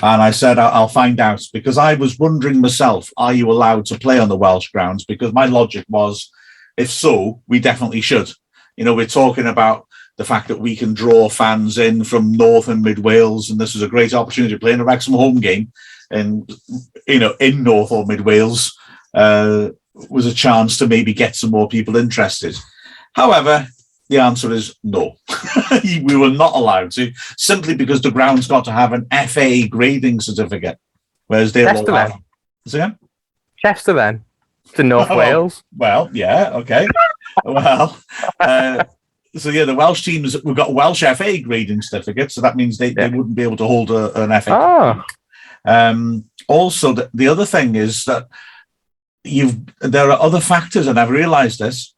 And I said, I'll find out, because I was wondering myself, are you allowed to play on the Welsh grounds? Because my logic was, if so, we definitely should. we're talking about the fact that we can draw fans in from North and Mid Wales, and this is a great opportunity to play in a Wrexham home game, and in North or Mid Wales was a chance to maybe get some more people interested. However, the answer is no. We were not allowed to, simply because the ground's got to have an FA grading certificate, whereas they will have. Chester then, to North Wales. Well, yeah, okay. Well, so yeah, the Welsh teams, we've got Welsh FA grading certificates, so that means they wouldn't be able to hold an FA. Also, the other thing is that there are other factors, and I've realised this.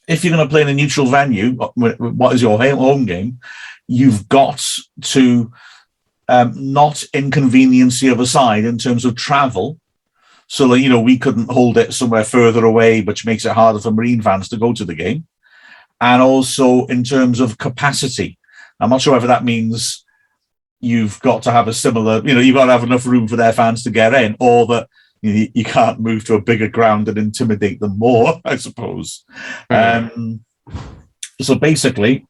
If you're going to play in a neutral venue, what is your home game, you've got to not inconvenience the other side in terms of travel. So, we couldn't hold it somewhere further away, which makes it harder for Marine fans to go to the game. And also in terms of capacity. I'm not sure whether that means you've got to have a similar, you've got to have enough room for their fans to get in, or that you can't move to a bigger ground and intimidate them more, I suppose. So basically,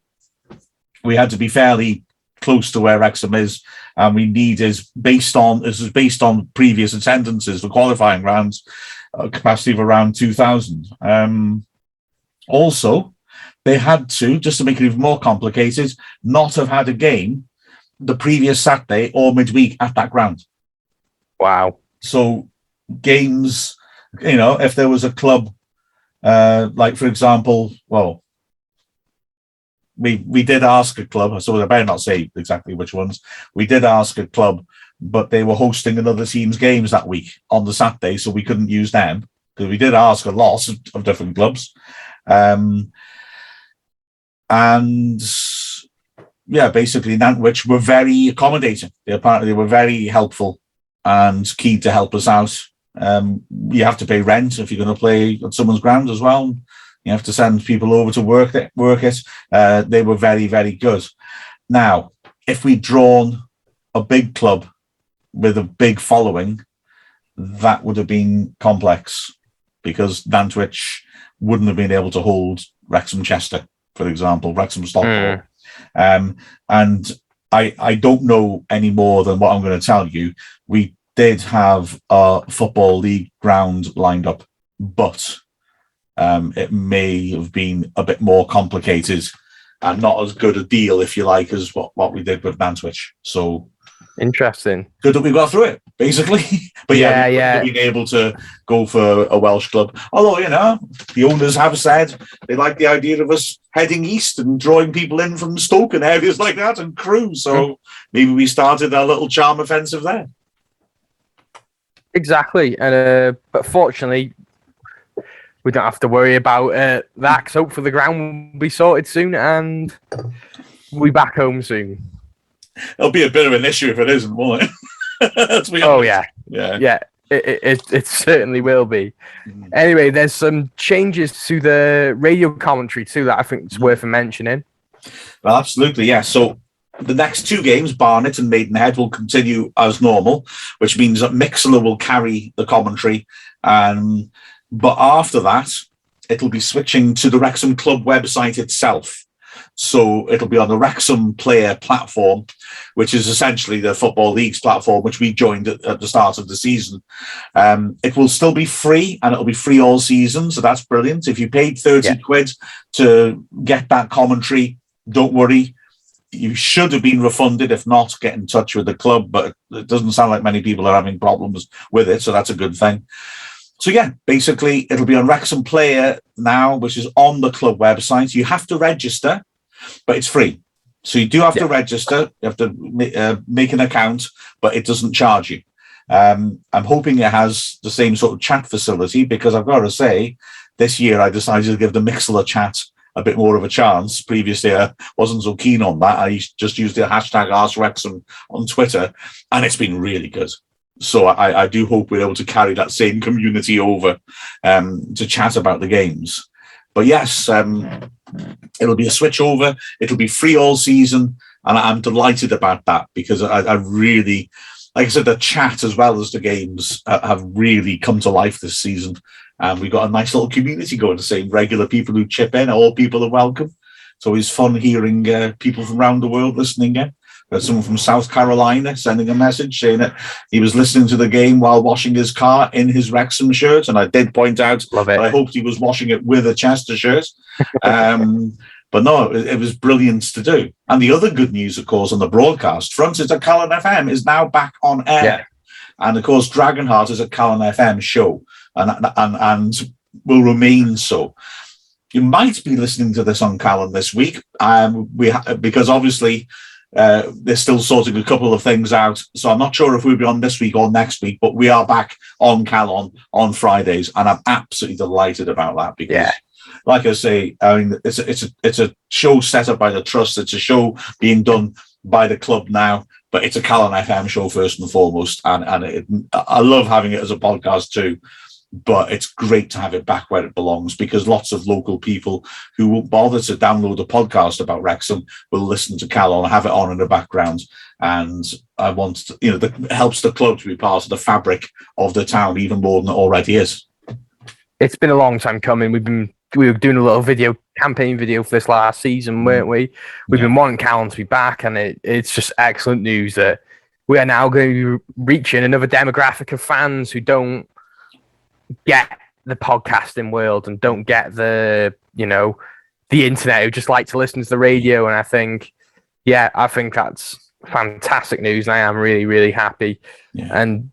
we had to be fairly close to where Wrexham is, and we need is based on previous attendances for qualifying rounds, capacity of around 2,000. Also, they had to, just to make it even more complicated, not have had a game the previous Saturday or midweek at that ground. Wow. So games, if there was a club, like for example, we did ask a club, so I better not say exactly which ones. We did ask a club, but they were hosting another team's games that week on the Saturday, so we couldn't use them, because we did ask a lot of different clubs. And yeah, basically Nantwich were very accommodating. They were very helpful and keen to help us out. You have to pay rent if you're going to play at someone's ground as well. You have to send people over to work it. They were very, very good. Now, if we'd drawn a big club with a big following, that would have been complex, because Nantwich wouldn't have been able to hold Wrexham Chester, for example, Wrexham Stockport. And I don't know any more than what I'm going to tell you. We did have a Football League ground lined up, but it may have been a bit more complicated and not as good a deal, if you like, as what we did with Nantwich. So interesting. Good that we got through it, basically. But yeah, being able to go for a Welsh club. Although, the owners have said they like the idea of us heading east and drawing people in from Stoke and areas like that, and Crewe. So maybe we started our little charm offensive there. Exactly. And but fortunately, we don't have to worry about that, because hopefully the ground will be sorted soon and we'll be back home soon. It'll be a bit of an issue if it isn't, won't it? Oh, yeah. It certainly will be. Anyway, there's some changes to the radio commentary too that I think is worth mentioning. Well, absolutely, yeah. So the next two games, Barnet and Maidenhead, will continue as normal, which means that Mixler will carry the commentary. But after that, it'll be switching to the Wrexham Club website itself. So it'll be on the Wrexham Player platform, which is essentially the Football League's platform, which we joined at the start of the season. It will still be free, and it'll be free all season, so that's brilliant. If you paid 30 quid to get that commentary, don't worry. You should have been refunded. If not, get in touch with the club, but it doesn't sound like many people are having problems with it, so that's a good thing. So yeah, basically it'll be on Wrexham Player now, which is on the club website. You have to register, but it's free. So you do have to register. You have to make an account, but it doesn't charge you. I'm hoping it has the same sort of chat facility, because I've got to say, this year I decided to give the Mixler chat a bit more of a chance. Previously, I wasn't so keen on that. I just used the hashtag #AskWrexham on Twitter, and it's been really good. So I do hope we're able to carry that same community over to chat about the games. But yes, it'll be a switch over. It'll be free all season, and I'm delighted about that, because I really, like I said, the chat as well as the games have really come to life this season. And we got a nice little community going to say regular people who chip in, all people are welcome. It's always fun hearing people from around the world listening in. Someone from South Carolina sending a message saying that he was listening to the game while washing his car in his Wrexham shirt. And I did point out that I hoped he was washing it with a Chester shirt. But no, it was brilliant to do. And the other good news, of course, on the broadcast front is that Callan FM is now back on air. Yeah. And of course, Dragonheart is a Callan FM show and will remain so. You might be listening to this on Callan this week because obviously they're still sorting a couple of things out. So I'm not sure if we'll be on this week or next week, but we are back on Callan on Fridays. And I'm absolutely delighted about that because, like I say, I mean, it's a show set up by the Trust. It's a show being done by the club now, but it's a Callan FM show first and foremost. And I love having it as a podcast too. But it's great to have it back where it belongs because lots of local people who won't bother to download a podcast about Wrexham will listen to Callan, have it on in the background. And I want to, that helps the club to be part of the fabric of the town even more than it already is. It's been a long time coming. We were doing a little campaign video for this last season, weren't we? We've been wanting Callan to be back, and it's just excellent news that we are now going to be reaching another demographic of fans who don't get the podcasting world and don't get the internet, who just like to listen to the radio. And I think that's fantastic news, and I am really, really happy. And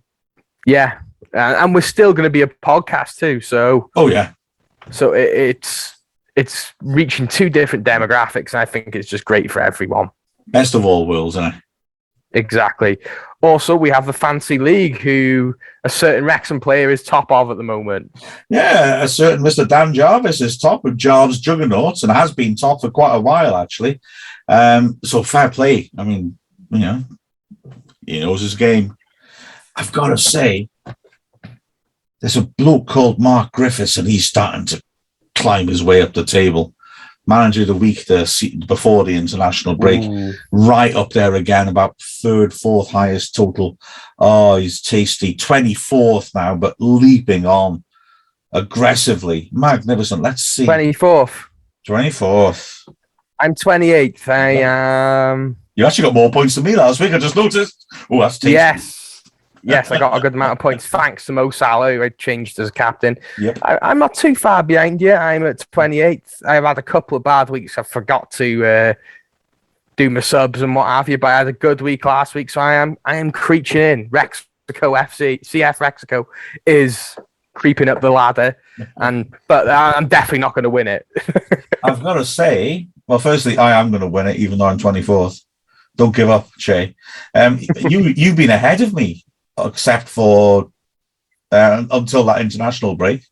we're still going to be a podcast too. So so it's reaching two different demographics, and I think it's just great for everyone. Best of all worlds, isn't it? Exactly. Also, we have the Fantasy League, who a certain Wrexham player is top of at the moment. Yeah, a certain Mr. Dan Jarvis is top of Jarvis Juggernauts and has been top for quite a while, actually. So fair play. I mean, he knows his game. I've got to say, there's a bloke called Mark Griffiths, and he's starting to climb his way up the table. Manager of the week before the international break. Ooh. Right up there again, about third, fourth highest total. Oh, he's tasty. 24th now, but leaping on aggressively. Magnificent. Let's see. 24th. I'm 28th. You actually got more points than me last week. I just noticed. Oh, that's tasty. Yes, I got a good amount of points. Thanks to Mo Salah, who I changed as a captain. Yep. I'm not too far behind you. I'm at 28th. I've had a couple of bad weeks. I forgot to do my subs and what have you, but I had a good week last week, so I am creeping in. Wrexham AFC, CF Wrexham is creeping up the ladder, but I'm definitely not going to win it. I've got to say, well, firstly, I am going to win it, even though I'm 24th. Don't give up, Chay. You've been ahead of me, except for until that international break.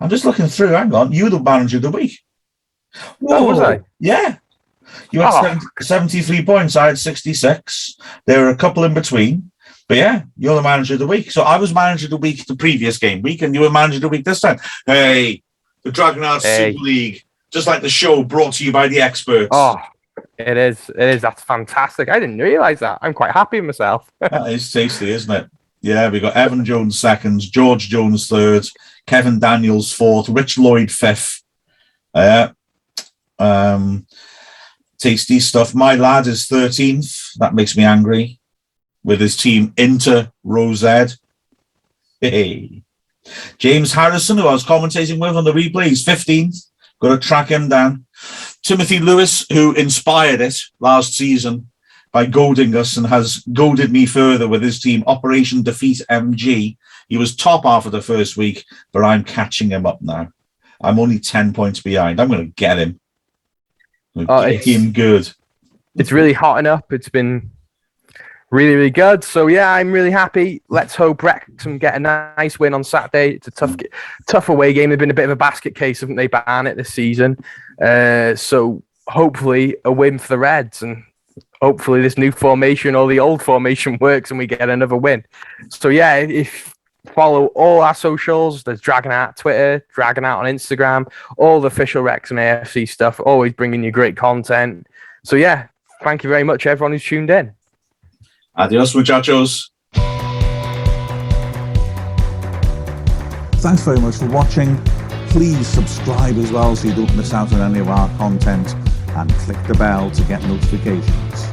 I'm just looking through. Hang on. You were the manager of the week. Whoa. Oh, was I? Yeah. You had 73 points. I had 66. There were a couple in between. But yeah, you're the manager of the week. So I was manager of the week the previous game week, and you were manager of the week this time. Hey, the Dragonheart Super League, just like the show, brought to you by the experts. Oh, it is. That's fantastic. I didn't realise that. I'm quite happy with myself. That is tasty, isn't it? Yeah, we got Evan Jones seconds, George Jones third, Kevin Daniels fourth, Rich Lloyd fifth. Tasty stuff. My lad is 13th. That makes me angry. With his team Inter Rosed. Hey. James Harrison, who I was commentating with on the replay, he's 15th. Got to track him down. Timothy Lewis, who inspired it last season by goading us and has goaded me further with his team, Operation Defeat MG. He was top half of the first week, but I'm catching him up now. I'm only 10 points behind. I'm going to get him. Get him good. It's really hotting up. It's been really, really good. So, yeah, I'm really happy. Let's hope Wrexham get a nice win on Saturday. It's a tough away game. They've been a bit of a basket case, haven't they, ban it this season? So, hopefully, a win for the Reds, and hopefully this new formation or the old formation works and we get another win. So, yeah, if follow all our socials, there's Dragonheart Twitter, Dragonheart on Instagram, all the official Wrexham AFC stuff, always bringing you great content. So, yeah, thank you very much, everyone who's tuned in. Adios, muchachos. Thanks very much for watching. Please subscribe as well so you don't miss out on any of our content, and click the bell to get notifications.